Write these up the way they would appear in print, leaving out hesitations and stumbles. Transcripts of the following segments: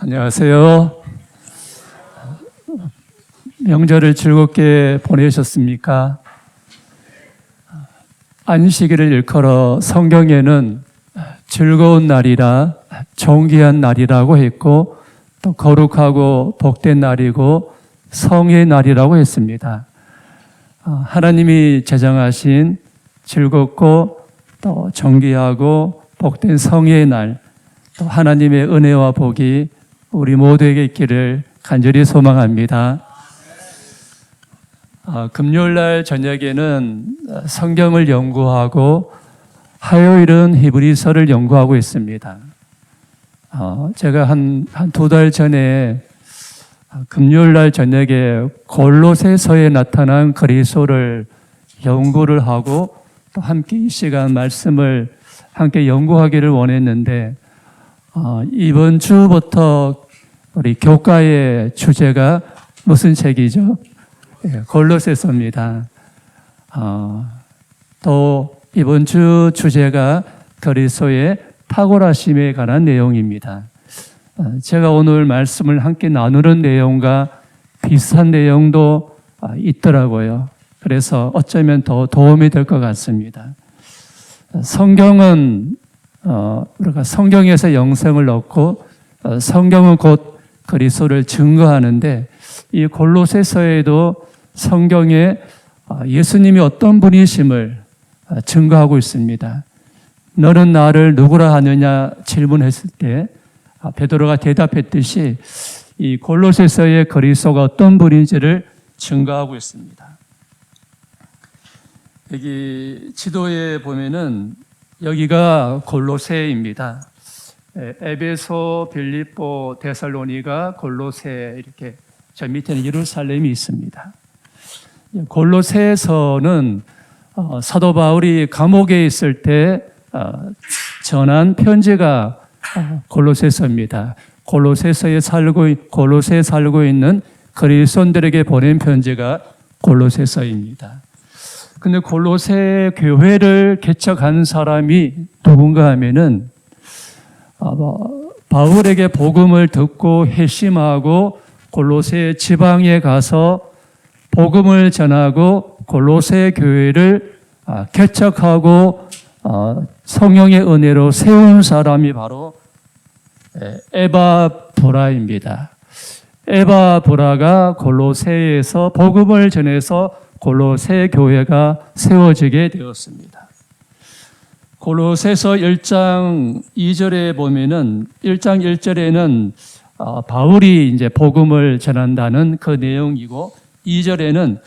안녕하세요. 명절을 즐겁게 보내셨습니까? 안식일을 일컬어 성경에는 즐거운 날이라 존귀한 날이라고 했고 또 거룩하고 복된 날이고 성의 날이라고 했습니다. 하나님이 제정하신 즐겁고 또 존귀하고 복된 성의 날, 또 하나님의 은혜와 복이 우리 모두에게 있기를 간절히 소망합니다. 금요일날 저녁에는 성경을 연구하고 화요일은 히브리서를 연구하고 있습니다. 제가 한 두 달 전에 금요일날 저녁에 골로새서에 나타난 그리스도를 연구를 하고 또 함께 이 시간 말씀을 함께 연구하기를 원했는데 이번 주부터 우리 교과의 주제가 무슨 책이죠? 골로새서입니다. 또 이번 주 주제가 그리스도의 탁월하심에 관한 내용입니다. 제가 오늘 말씀을 함께 나누는 내용과 비슷한 내용도 있더라고요. 그래서 어쩌면 더 도움이 될 것 같습니다. 성경은 우리가 성경에서 영생을 얻고 성경은 곧 그리스도를 증거하는데 이 골로새서에도 성경에 예수님이 어떤 분이심을 증거하고 있습니다. 너는 나를 누구라 하느냐 질문했을 때 베드로가 대답했듯이 이 골로새서의 그리스도가 어떤 분인지를 증거하고 있습니다. 여기 지도에 보면은 여기가 골로새입니다. 에베소, 빌립보, 데살로니가, 골로새 이렇게 저 밑에는 예루살렘이 있습니다. 골로새서는 사도 바울이 감옥에 있을 때 전한 편지가 골로새서입니다. 골로새에 살고 있는 그리스도인들에게 보낸 편지가 골로새서입니다. 근데 골로새 교회를 개척한 사람이 누군가 하면은 바울에게 복음을 듣고 회심하고 골로새 지방에 가서 복음을 전하고 골로새 교회를 개척하고 성령의 은혜로 세운 사람이 바로 에바브라입니다. 에바브라가 골로새에서 복음을 전해서 골로새 교회가 세워지게 되었습니다. 골로새서 1장 2절에 보면은 1장 1절에는 바울이 이제 복음을 전한다는 그 내용이고 2절에는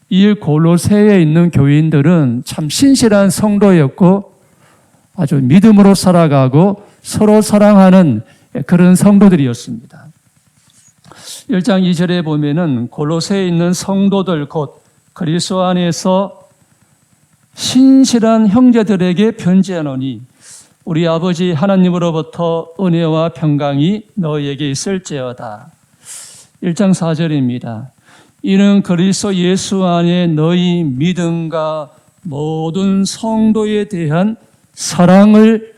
이 골로새에 있는 교인들은 참 신실한 성도였고 아주 믿음으로 살아가고 서로 사랑하는 그런 성도들이었습니다. 1장 2절에 보면은 골로새에 있는 성도들 곧 그리스도 안에서 신실한 형제들에게 편지하노니 우리 아버지 하나님으로부터 은혜와 평강이 너희에게 있을지어다. 1장 4절입니다. 이는 그리스도 예수 안에 너희 믿음과 모든 성도에 대한 사랑을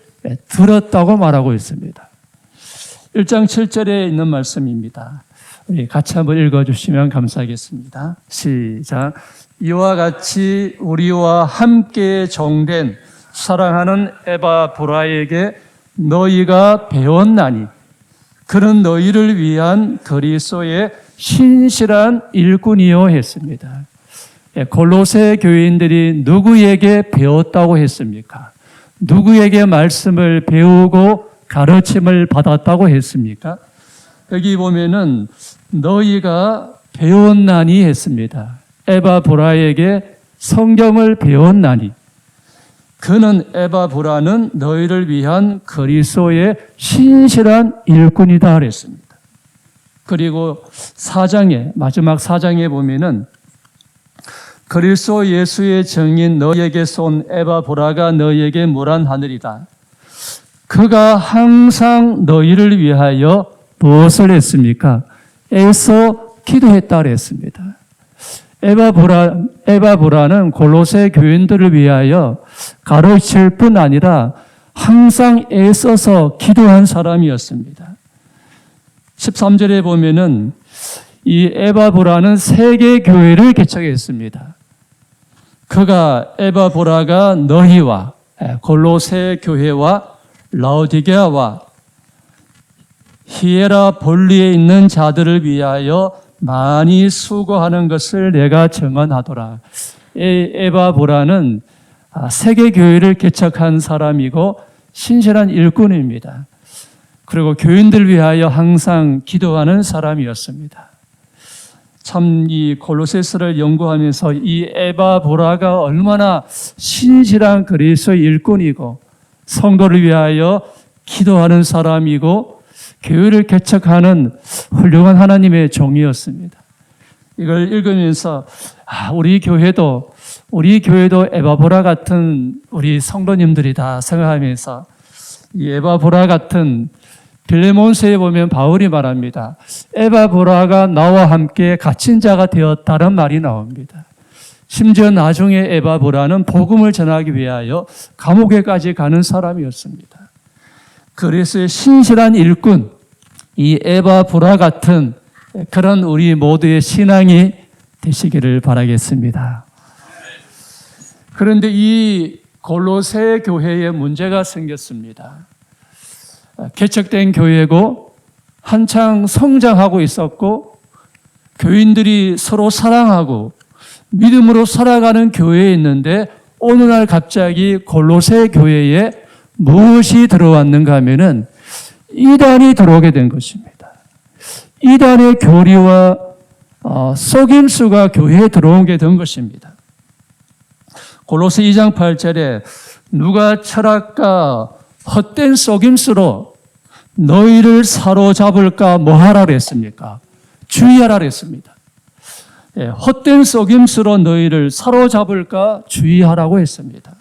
들었다고 말하고 있습니다. 1장 7절에 있는 말씀입니다. 우리 같이 한번 읽어주시면 감사하겠습니다. 시작. 이와 같이 우리와 함께 종된 사랑하는 에바브라에게 너희가 배웠나니 그는 너희를 위한 그리스도의 신실한 일꾼이요 했습니다. 골로새 교인들이 누구에게 배웠다고 했습니까? 누구에게 말씀을 배우고 가르침을 받았다고 했습니까? 여기 보면은 너희가 배웠나니 했습니다. 에바브라에게 성경을 배웠나니 그는 에바브라는 너희를 위한 그리스도의 신실한 일꾼이다 그랬습니다. 그리고 마지막 4장에 보면은 그리스도 예수의 증인 너희에게 쏜 에바브라가 너희에게 물한 하늘이다. 그가 항상 너희를 위하여 무엇을 했습니까? 애써 기도했다 그랬습니다. 에바브라는 골로새 교인들을 위하여 가르칠 뿐 아니라 항상 애써서 기도한 사람이었습니다. 13절에 보면은 이 에바브라는 세계 교회를 개척했습니다. 그가 에바브라가 너희와 골로새 교회와 라오디게아와 히에라볼리에 있는 자들을 위하여 많이 수고하는 것을 내가 증언하더라. 에바브라는 세계 교회를 개척한 사람이고 신실한 일꾼입니다. 그리고 교인들 위하여 항상 기도하는 사람이었습니다. 참 이 골로새서를 연구하면서 이 에바브라가 얼마나 신실한 그리스도의 일꾼이고 성도를 위하여 기도하는 사람이고 교회를 개척하는 훌륭한 하나님의 종이었습니다. 이걸 읽으면서 우리 교회도 에바브라 같은 우리 성도님들이다 생각하면서 이 에바브라 같은 빌레몬서에 보면 바울이 말합니다. 에바브라가 나와 함께 갇힌 자가 되었다는 말이 나옵니다. 심지어 나중에 에바브라는 복음을 전하기 위하여 감옥에까지 가는 사람이었습니다. 그래서 신실한 일꾼, 이 에바브라 같은 그런 우리 모두의 신앙이 되시기를 바라겠습니다. 그런데 이 골로새 교회에 문제가 생겼습니다. 개척된 교회고 한창 성장하고 있었고 교인들이 서로 사랑하고 믿음으로 살아가는 교회에 있는데 어느 날 갑자기 골로새 교회에 무엇이 들어왔는가 하면은 이단이 들어오게 된 것입니다. 이단의 교리와 속임수가 교회에 들어오게 된 것입니다. 골로새 2장 8절에 누가 철학과 헛된 속임수로 너희를 사로잡을까 뭐하라 그랬습니까? 주의하라 그랬습니다. 헛된 속임수로 너희를 사로잡을까 주의하라고 했습니다.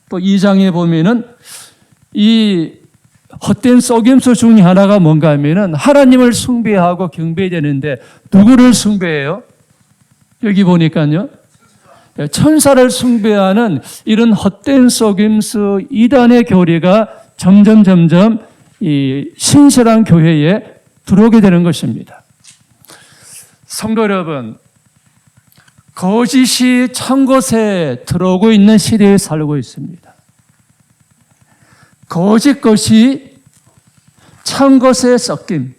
또 2장에 보면은 이 헛된 속임수 중에 하나가 뭔가 하면은 하나님을 숭배하고 경배해야 되는데 누구를 숭배해요? 여기 보니까요. 천사를 숭배하는 이런 헛된 속임수 이단의 교리가 점점 이 신실한 교회에 들어오게 되는 것입니다. 성도 여러분, 거짓이 찬 곳에 들어오고 있는 시대에 살고 있습니다. 거짓 것이 찬 것에 섞임,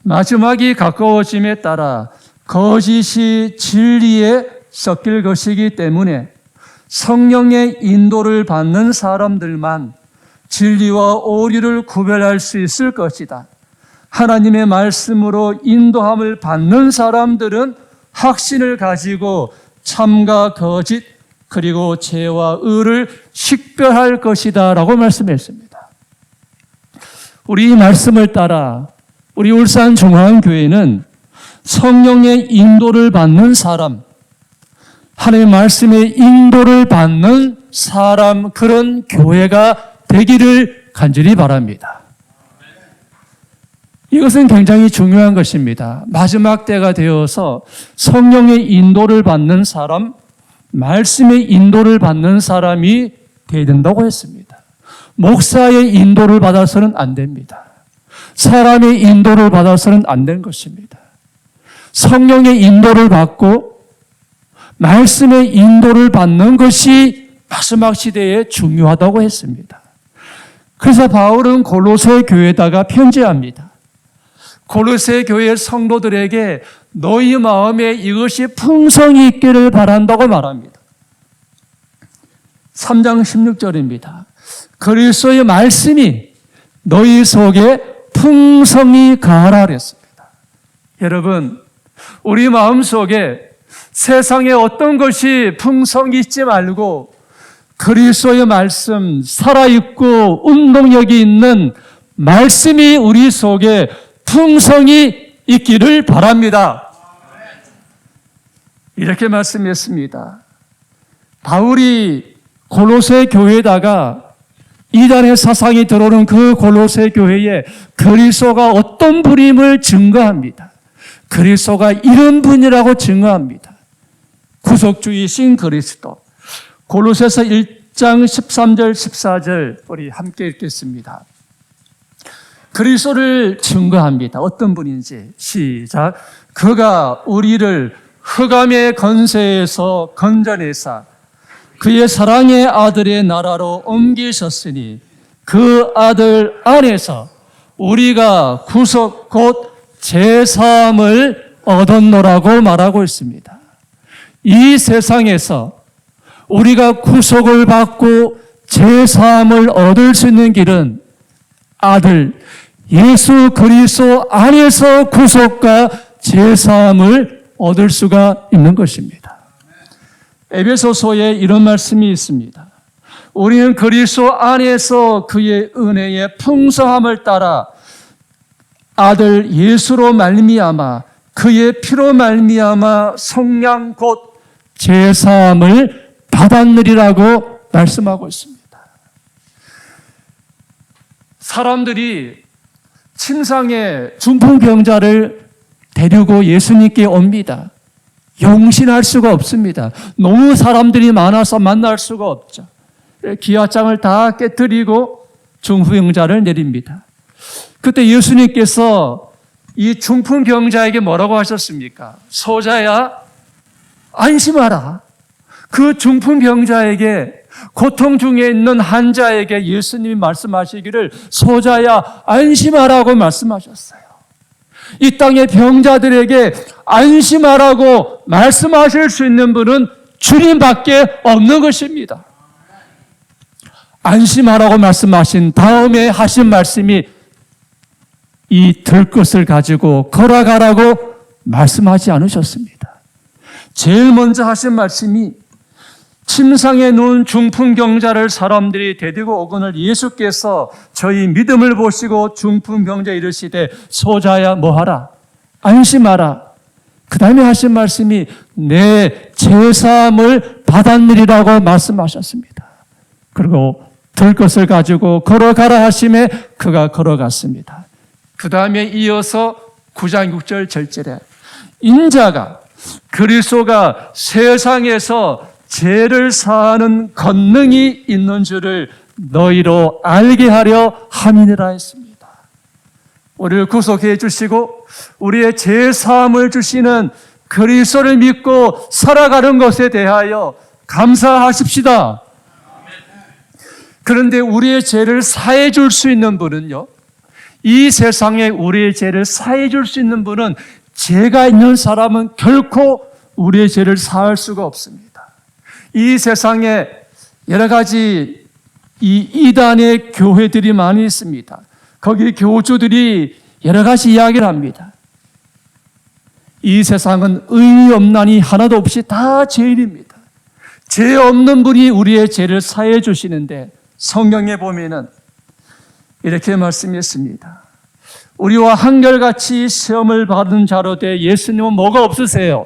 마지막이 가까워짐에 따라 거짓이 진리에 섞일 것이기 때문에 성령의 인도를 받는 사람들만 진리와 오류를 구별할 수 있을 것이다. 하나님의 말씀으로 인도함을 받는 사람들은 확신을 가지고 참과 거짓 그리고 죄와 의를 식별할 것이다 라고 말씀했습니다. 우리 이 말씀을 따라 우리 울산중앙교회는 성령의 인도를 받는 사람, 하나님의 말씀의 인도를 받는 사람, 그런 교회가 되기를 간절히 바랍니다. 이것은 굉장히 중요한 것입니다. 마지막 때가 되어서 성령의 인도를 받는 사람, 말씀의 인도를 받는 사람이 되어야 된다고 했습니다. 목사의 인도를 받아서는 안 됩니다. 사람의 인도를 받아서는 안 된 것입니다. 성령의 인도를 받고 말씀의 인도를 받는 것이 마지막 시대에 중요하다고 했습니다. 그래서 바울은 골로새 교회에다가 편지합니다. 골로새 교회 성도들에게 너희 마음에 이것이 풍성히 있기를 바란다고 말합니다. 3장 16절입니다. 그리스도의 말씀이 너희 속에 풍성히 가하라 그랬습니다. 여러분, 우리 마음속에 세상에 어떤 것이 풍성히 있지 말고 그리스도의 말씀, 살아있고 운동력이 있는 말씀이 우리 속에 풍성히 있기를 바랍니다. 이렇게 말씀했습니다. 바울이 골로새 교회에다가 이단의 사상이 들어오는 그 골로새 교회에 그리스도가 어떤 분임을 증거합니다. 그리스도가 이런 분이라고 증거합니다. 구속주이신 그리스도. 골로새서 1장 13절 14절 우리 함께 읽겠습니다. 그리스도를 증거합니다. 어떤 분인지. 시작. 그가 우리를 흑암의 권세에서 건져내사 그의 사랑의 아들의 나라로 옮기셨으니 그 아들 안에서 우리가 구속 곧 제사함을 얻었노라고 말하고 있습니다. 이 세상에서 우리가 구속을 받고 제사함을 얻을 수 있는 길은 아들 예수 그리스도 안에서 구속과 제사함을 얻을 수가 있는 것입니다. 에베소서에 이런 말씀이 있습니다. 우리는 그리스도 안에서 그의 은혜의 풍성함을 따라 아들 예수로 말미암아 그의 피로 말미암아 성량 곧 제사함을 받았느리라고 말씀하고 있습니다. 사람들이 침상에 중풍병자를 데리고 예수님께 옵니다. 용신할 수가 없습니다. 너무 사람들이 많아서 만날 수가 없죠. 기와장을 다 깨뜨리고 중풍병자를 내립니다. 그때 예수님께서 이 중풍병자에게 뭐라고 하셨습니까? 소자야, 안심하라. 그 중풍병자에게 고통 중에 있는 환자에게 예수님이 말씀하시기를 소자야, 안심하라고 말씀하셨어요. 이 땅의 병자들에게 안심하라고 말씀하실 수 있는 분은 주님밖에 없는 것입니다. 안심하라고 말씀하신 다음에 하신 말씀이 이 들것을 가지고 걸어가라고 말씀하지 않으셨습니다. 제일 먼저 하신 말씀이 침상에 누운 중풍병자를 사람들이 데리고 오거늘 예수께서 저희 믿음을 보시고 중풍병자 이르시되 소자야 뭐하라 안심하라. 그 다음에 하신 말씀이 내 제사함을 받았느리라고 말씀하셨습니다. 그리고 들 것을 가지고 걸어가라 하심에 그가 걸어갔습니다. 그 다음에 이어서 9장 6절 절절에 인자가 그리스도가 세상에서 죄를 사하는 권능이 있는 줄을 너희로 알게 하려 함이니라 했습니다. 우리를 구속해 주시고 우리의 죄 사함을 주시는 그리스도를 믿고 살아가는 것에 대하여 감사하십시다. 그런데 우리의 죄를 사해 줄 수 있는 분은요, 이 세상에 우리의 죄를 사해 줄 수 있는 분은 죄가 있는 사람은 결코 우리의 죄를 사할 수가 없습니다. 이 세상에 여러 가지 이 이단의 교회들이 많이 있습니다. 거기 교주들이 여러 가지 이야기를 합니다. 이 세상은 의인이 없나니 하나도 없이 다 죄인입니다. 죄 없는 분이 우리의 죄를 사해 주시는데 성경에 보면은 이렇게 말씀했습니다. 우리와 한결같이 시험을 받은 자로 돼 예수님은 뭐가 없으세요?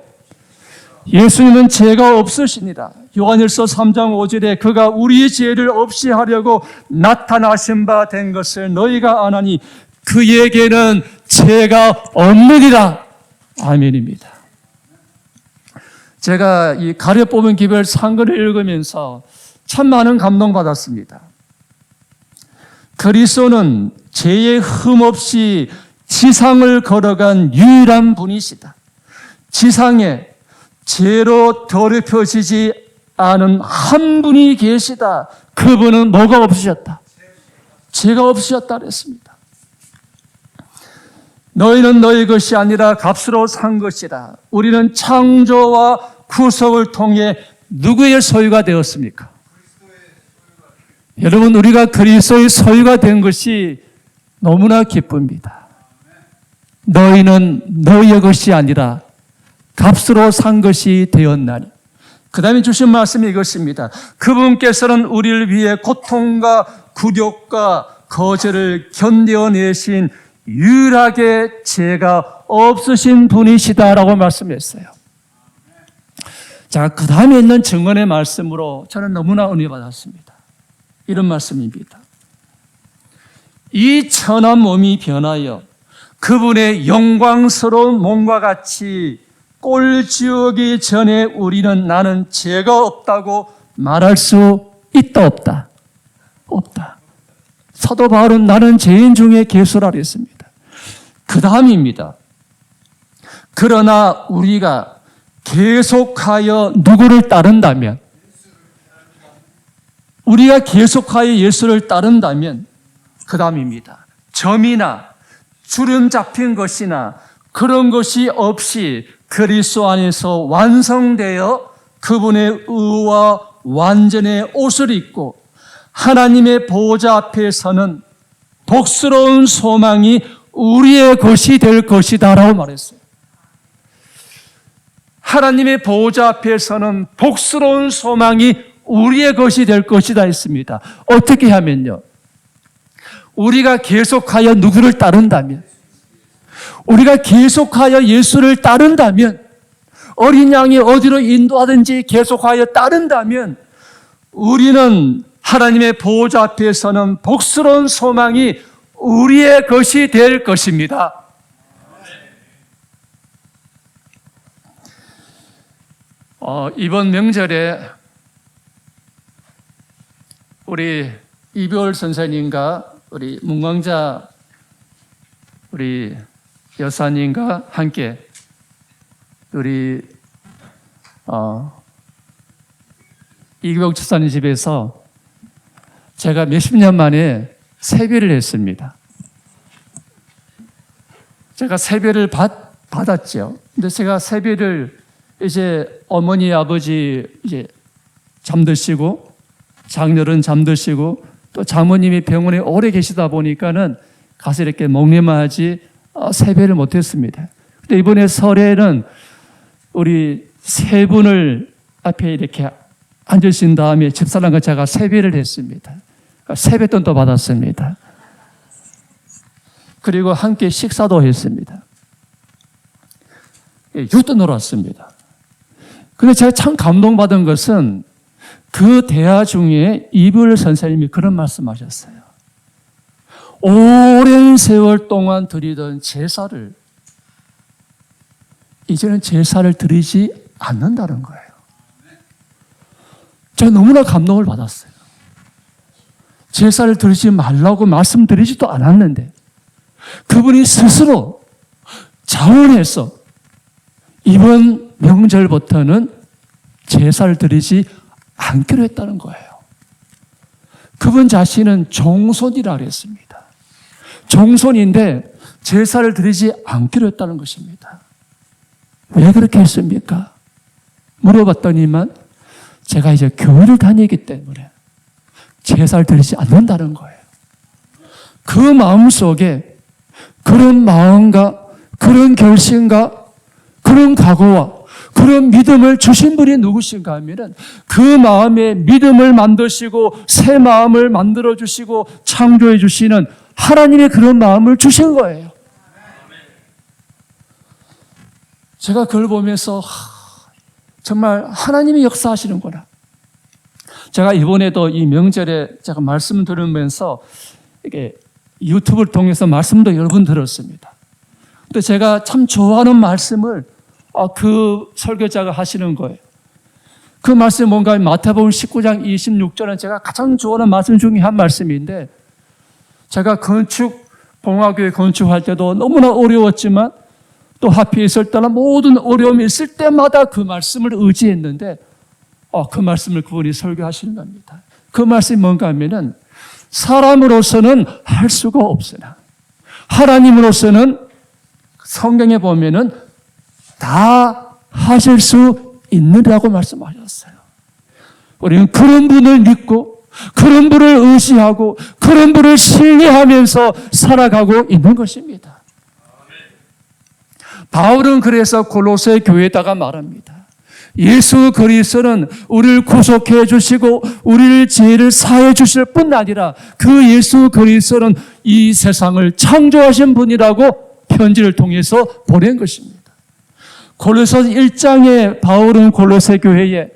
예수님은 죄가 없으시니라. 요한일서 3장 5절에 그가 우리의 죄를 없이 하려고 나타나신 바 된 것을 너희가 아나니 그에게는 죄가 없느니라. 아멘입니다. 제가 이 가려 뽑은 기별 상글을 읽으면서 참 많은 감동받았습니다. 그리스도는 죄의 흠 없이 지상을 걸어간 유일한 분이시다. 지상에 죄로 더럽혀지지 않은 한 분이 계시다. 그분은 뭐가 없으셨다? 죄가 없으셨다 그랬습니다. 너희는 너희 것이 아니라 값으로 산 것이라. 우리는 창조와 구속을 통해 누구의 소유가 되었습니까? 여러분, 우리가 그리스도의 소유가 된 것이 너무나 기쁩니다. 너희는 너희의 것이 아니라 값으로 산 것이 되었나니. 그 다음에 주신 말씀이 이것입니다. 그분께서는 우리를 위해 고통과 굴욕과 거절을 견뎌내신 유일하게 죄가 없으신 분이시다라고 말씀했어요. 자, 그 다음에 있는 증언의 말씀으로 저는 너무나 은혜 받았습니다. 이런 말씀입니다. 이 천한 몸이 변하여 그분의 영광스러운 몸과 같이 꼴지우기 전에 우리는 나는 죄가 없다고 말할 수 있다 없다? 없다. 사도 바울은 나는 죄인 중에 괴수라 그랬습니다. 그 다음입니다. 그러나 우리가 계속하여 누구를 따른다면, 우리가 계속하여 예수를 따른다면, 그 다음입니다. 점이나 주름 잡힌 것이나 그런 것이 없이 그리스도 안에서 완성되어 그분의 의와 완전의 옷을 입고 하나님의 보호자 앞에 서는 복스러운 소망이 우리의 것이 될 것이다 라고 말했어요. 하나님의 보호자 앞에 서는 복스러운 소망이 우리의 것이 될 것이다 했습니다. 어떻게 하면요? 우리가 계속하여 누구를 따른다면, 우리가 계속하여 예수를 따른다면, 어린 양이 어디로 인도하든지 계속하여 따른다면 우리는 하나님의 보호자 앞에 서는 복스러운 소망이 우리의 것이 될 것입니다. 이번 명절에 우리 이별 선생님과 우리 문광자 우리 여사님과 함께 우리 이규복 집사님 집에서 제가 몇십 년 만에 세배를 했습니다. 제가 세배를 받았죠. 근데 제가 세배를 이제 어머니 아버지 이제 잠드시고 장녀는 잠드시고 또 장모님이 병원에 오래 계시다 보니까는 가서 이렇게 목례만 하지 세배를 못했습니다. 근데 이번에 설에는 우리 세 분을 앞에 이렇게 앉으신 다음에 집사람과 제가 세배를 했습니다. 세뱃돈도 받았습니다. 그리고 함께 식사도 했습니다. 유도 놀았습니다. 근데 제가 참 감동받은 것은 그 대화 중에 이불 선생님이 그런 말씀하셨어요. 오랜 세월 동안 드리던 제사를 이제는 제사를 드리지 않는다는 거예요. 제가 너무나 감동을 받았어요. 제사를 드리지 말라고 말씀드리지도 않았는데 그분이 스스로 자원해서 이번 명절부터는 제사를 드리지 않기로 했다는 거예요. 그분 자신은 종손이라 그랬습니다. 종손인데 제사를 드리지 않기로 했다는 것입니다. 왜 그렇게 했습니까? 물어봤더니만 제가 이제 교회를 다니기 때문에 제사를 드리지 않는다는 거예요. 그 마음속에 그런 마음과 그런 결심과 그런 각오와 그런 믿음을 주신 분이 누구신가 하면은 그 마음에 믿음을 만드시고 새 마음을 만들어 주시고 창조해 주시는 하나님의 그런 마음을 주신 거예요. 제가 그걸 보면서 정말 하나님이 역사하시는구나. 제가 이번에도 이 명절에 제가 말씀 들으면서 이게 유튜브를 통해서 말씀도 여러 번 들었습니다. 근데 제가 참 좋아하는 말씀을 그 설교자가 하시는 거예요. 그 말씀이 뭔가 마태복음 19장 26절은 제가 가장 좋아하는 말씀 중에 한 말씀인데 제가 봉화교회 건축할 때도 너무나 어려웠지만 또 하필 있을 때나 모든 어려움이 있을 때마다 그 말씀을 의지했는데 그 말씀을 그분이 설교하시는 겁니다. 그 말씀이 뭔가 하면은 사람으로서는 할 수가 없으나 하나님으로서는 성경에 보면은 다 하실 수 있느라고 말씀하셨어요. 우리는 그런 분을 믿고 그런 분을 의지하고 그런 분을 신뢰하면서 살아가고 있는 것입니다. 바울은 그래서 골로새 교회에다가 말합니다. 예수 그리스도는 우리를 구속해 주시고 우리를 죄를 사해 주실 뿐 아니라 그 예수 그리스도는 이 세상을 창조하신 분이라고 편지를 통해서 보낸 것입니다. 골로새 1장에 바울은 골로새 교회에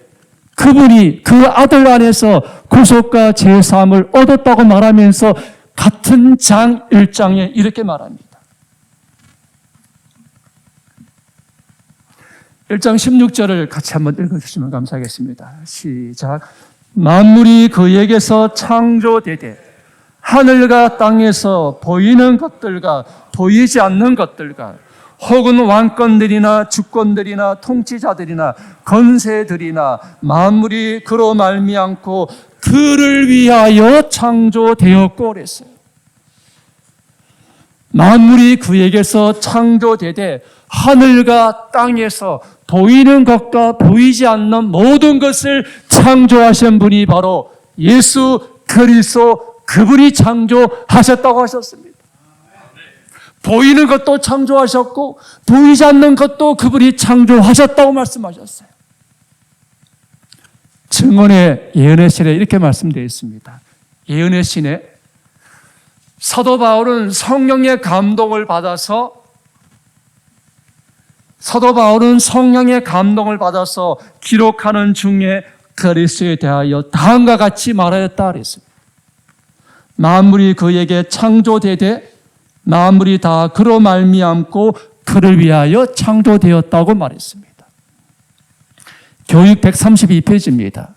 그분이 그 아들 안에서 구속과 죄사함을 얻었다고 말하면서 같은 장 1장에 이렇게 말합니다. 1장 16절을 같이 한번 읽어주시면 감사하겠습니다. 시작. 만물이 그에게서 창조되되 하늘과 땅에서 보이는 것들과 보이지 않는 것들과 혹은 왕권들이나 주권들이나 통치자들이나 건세들이나 만물이 그로 말미암고 그를 위하여 창조되었고 그랬어요. 만물이 그에게서 창조되되 하늘과 땅에서 보이는 것과 보이지 않는 모든 것을 창조하신 분이 바로 예수 그리스도, 그분이 창조하셨다고 하셨습니다. 보이는 것도 창조하셨고 보이지 않는 것도 그분이 창조하셨다고 말씀하셨어요. 증언의 예언의 신에 이렇게 말씀되어 있습니다. 예언의 신에 사도 바울은 성령의 감동을 받아서 기록하는 중에 그리스도에 대하여 다음과 같이 말하였다 그랬습니다. 만물이 그에게 창조되되 만물이 다 그로 말미암고 그를 위하여 창조되었다고 말했습니다. 교육 132페이지입니다.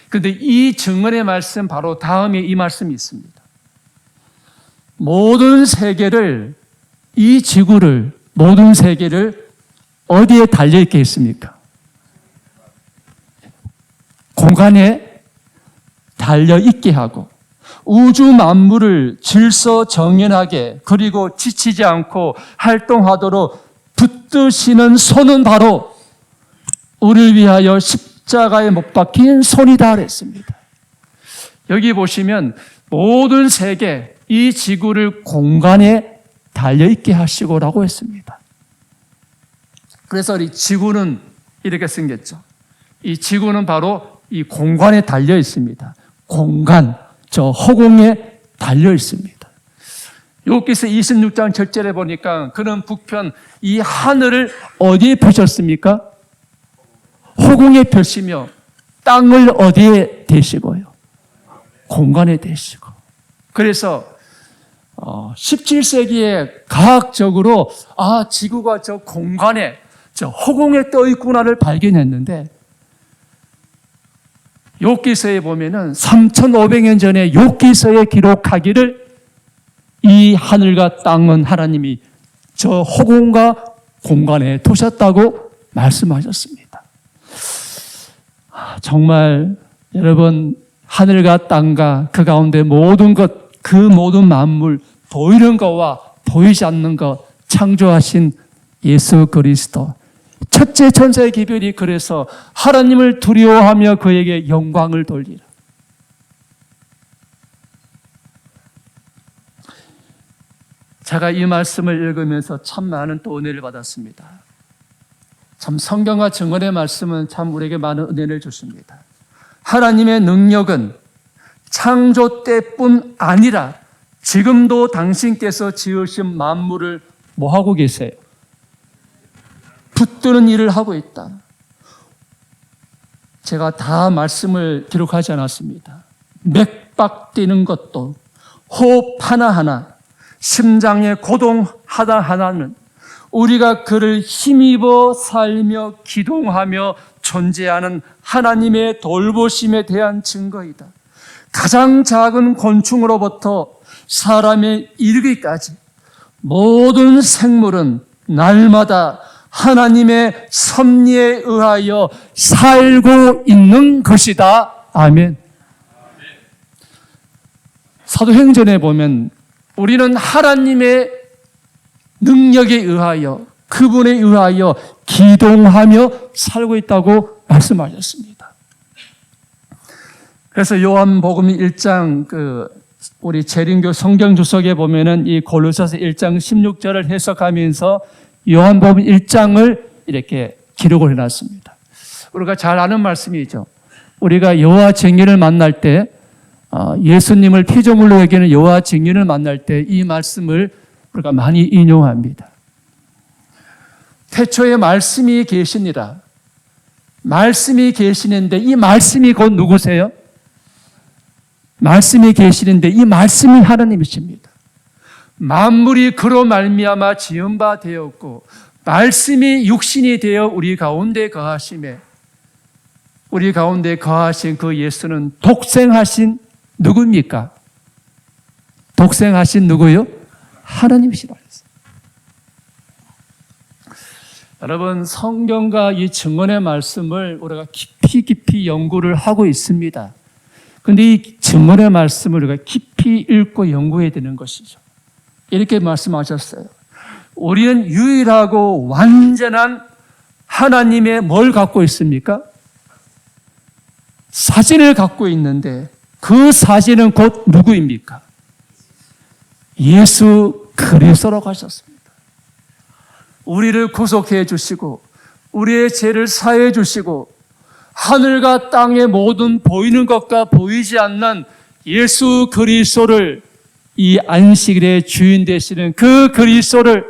그런데 이 증언의 말씀 바로 다음에 이 말씀이 있습니다. 모든 세계를, 이 지구를, 모든 세계를 어디에 달려있게 했습니까? 공간에 달려있게 하고 우주 만물을 질서정연하게 그리고 지치지 않고 활동하도록 붙드시는 손은 바로 우리를 위하여 십자가에 못 박힌 손이다 그랬습니다. 여기 보시면 모든 세계, 이 지구를 공간에 달려있게 하시고라고 했습니다. 그래서 이 지구는 이렇게 생겼죠. 이 지구는 바로 이 공간에 달려 있습니다. 공간, 저 허공에 달려 있습니다. 욥기서 26장 7절에 보니까 그는 북편 이 하늘을 어디에 펴셨습니까? 허공에 펴시며 땅을 어디에 대시고요? 공간에 대시고. 그래서 17세기에 과학적으로 지구가 저 공간에, 저 허공에 떠 있구나를 발견했는데 욥기서에 보면은 3,500년 전에 욥기서에 기록하기를 이 하늘과 땅은 하나님이 저 허공과 공간에 두셨다고 말씀하셨습니다. 정말 여러분, 하늘과 땅과 그 가운데 모든 것, 그 모든 만물, 보이는 것과 보이지 않는 것 창조하신 예수 그리스도, 첫째 천사의 기별이 그래서 하나님을 두려워하며 그에게 영광을 돌리라. 제가 이 말씀을 읽으면서 참 많은 또 은혜를 받았습니다. 참 성경과 증언의 말씀은 참 우리에게 많은 은혜를 주십니다. 하나님의 능력은 창조 때뿐 아니라 지금도 당신께서 지으신 만물을 뭐 하고 계세요? 붙드는 일을 하고 있다. 제가 다 말씀을 기록하지 않았습니다. 맥박 뛰는 것도, 호흡 하나하나, 심장의 고동 하나하나는 우리가 그를 힘입어 살며 기동하며 존재하는 하나님의 돌보심에 대한 증거이다. 가장 작은 곤충으로부터 사람에 이르기까지 모든 생물은 날마다 하나님의 섭리에 의하여 살고 있는 것이다. 아멘. 사도행전에 보면 우리는 하나님의 능력에 의하여, 그분에 의하여 기동하며 살고 있다고 말씀하셨습니다. 그래서 요한복음 1장 우리 재림교 성경 주석에 보면은 이 골로새서 1장 16절을 해석하면서 요한복음 1장을 이렇게 기록을 해놨습니다. 우리가 잘 아는 말씀이죠. 우리가 여호와 증인을 만날 때, 예수님을 피조물로 여기는 여호와 증인을 만날 때 이 말씀을 우리가 많이 인용합니다. 태초에 말씀이 계시니라. 말씀이 계시는데 이 말씀이 곧 누구세요? 말씀이 계시는데 이 말씀이 하나님이십니다. 만물이 그로 말미암아 지은 바 되었고 말씀이 육신이 되어 우리 가운데 거하심에, 우리 가운데 거하신 그 예수는 독생하신 누굽니까? 독생하신 누구요? 하나님이시라 했어요. 여러분, 성경과 이 증언의 말씀을 우리가 깊이 연구를 하고 있습니다. 그런데 이 증언의 말씀을 우리가 깊이 읽고 연구해야 되는 것이죠. 이렇게 말씀하셨어요. 우리는 유일하고 완전한 하나님의 뭘 갖고 있습니까? 사진을 갖고 있는데 그 사진은 곧 누구입니까? 예수 그리스도라고 하셨습니다. 우리를 구속해 주시고 우리의 죄를 사해 주시고 하늘과 땅의 모든 보이는 것과 보이지 않는 예수 그리스도를, 이 안식일의 주인 되시는 그 그리스도를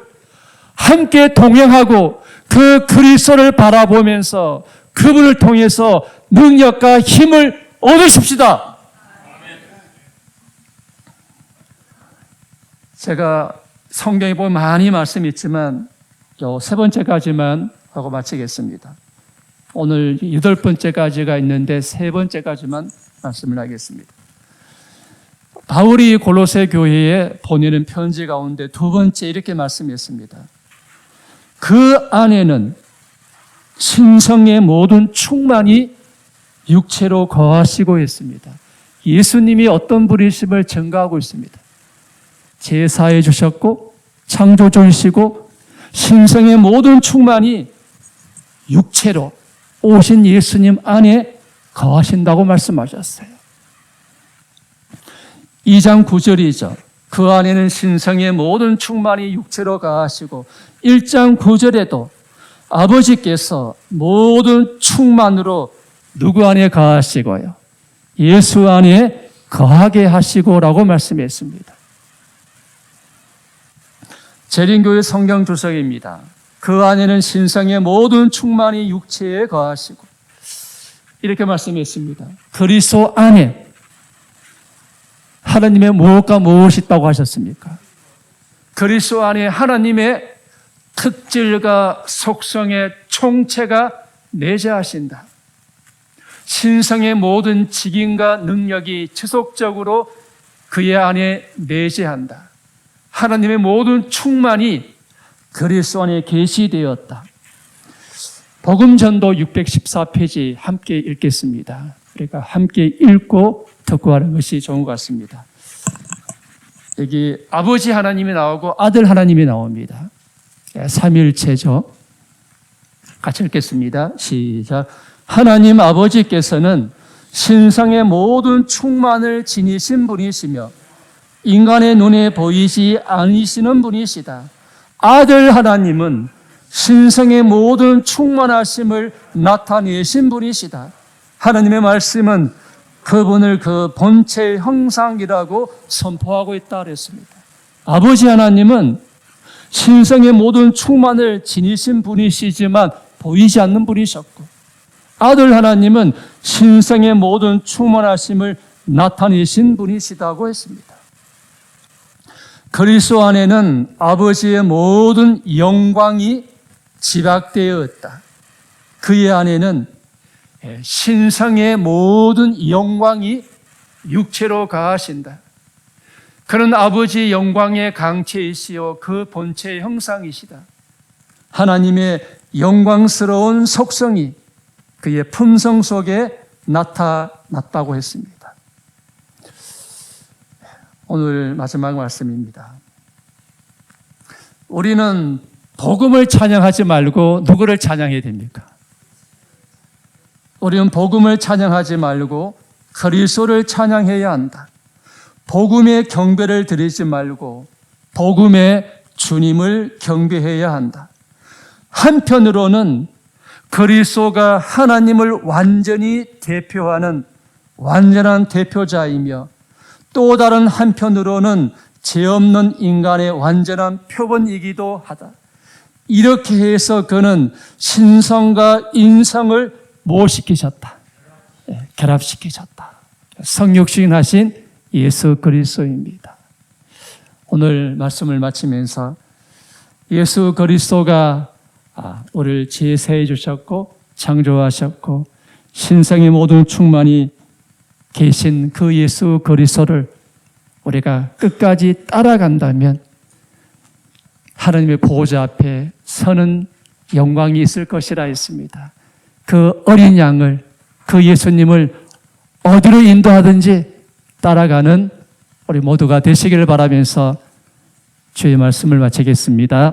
함께 동행하고 그 그리스도를 바라보면서 그분을 통해서 능력과 힘을 얻으십시다. 제가 성경에 보면 많이 말씀이 있지만 세 번째까지만 하고 마치겠습니다. 오늘 8번째까지가 있는데 3번째까지만 말씀을 하겠습니다. 바울이 골로새 교회에 보내는 편지 가운데 2번째 이렇게 말씀했습니다. 그 안에는 신성의 모든 충만이 육체로 거하시고 있습니다. 예수님이 어떤 분이심을 증거하고 있습니다. 제사해 주셨고 창조주이시고 신성의 모든 충만이 육체로 오신 예수님 안에 거하신다고 말씀하셨어요. 2장 9절이죠. 그 안에는 신성의 모든 충만이 육체로 거하시고 1장 9절에도 아버지께서 모든 충만으로 누구 안에 거하시고요? 예수 안에 거하게 하시고라고 말씀했습니다. 재림교회 성경 주석입니다. 그 안에는 신성의 모든 충만이 육체에 거하시고 이렇게 말씀했습니다. 그리스도 안에 하나님의 무엇과 무엇이 있다고 하셨습니까? 그리스도 안에 하나님의 특질과 속성의 총체가 내재하신다. 신성의 모든 직임과 능력이 지속적으로 그의 안에 내재한다. 하나님의 모든 충만이 그리스도 안에 계시되었다. 복음전도 614페이지 함께 읽겠습니다. 그러니까 함께 읽고 듣고 하는 것이 좋은 것 같습니다. 여기 아버지 하나님이 나오고 아들 하나님이 나옵니다. 삼위일체죠. 같이 읽겠습니다. 시작. 하나님 아버지께서는 신성의 모든 충만을 지니신 분이시며 인간의 눈에 보이지 않으시는 분이시다. 아들 하나님은 신성의 모든 충만하심을 나타내신 분이시다. 하나님의 말씀은 그분을 그 본체의 형상이라고 선포하고 있다 그랬습니다. 아버지 하나님은 신성의 모든 충만을 지니신 분이시지만 보이지 않는 분이셨고, 아들 하나님은 신성의 모든 충만하심을 나타내신 분이시다고 했습니다. 그리스도 안에는 아버지의 모든 영광이 집약되어 있다. 그의 안에는 신성의 모든 영광이 육체로 가하신다. 그는 아버지의 영광의 강체이시요 그 본체의 형상이시다. 하나님의 영광스러운 속성이 그의 품성 속에 나타났다고 했습니다. 오늘 마지막 말씀입니다. 우리는 복음을 찬양하지 말고 누구를 찬양해야 됩니까? 우리는 복음을 찬양하지 말고 그리스도를 찬양해야 한다. 복음의 경배를 드리지 말고 복음의 주님을 경배해야 한다. 한편으로는 그리스도가 하나님을 완전히 대표하는 완전한 대표자이며 또 다른 한편으로는 죄 없는 인간의 완전한 표본이기도 하다. 이렇게 해서 그는 신성과 인성을 모시키셨다. 결합시키셨다. 성육신하신 예수 그리스도입니다. 오늘 말씀을 마치면서 예수 그리스도가 우리를 제사해 주셨고 창조하셨고 신성의 모든 충만이 계신 그 예수 그리스도를 우리가 끝까지 따라간다면 하나님의 보호자 앞에 서는 영광이 있을 것이라 했습니다. 그 어린 양을, 그 예수님을 어디로 인도하든지 따라가는 우리 모두가 되시기를 바라면서 주의 말씀을 마치겠습니다.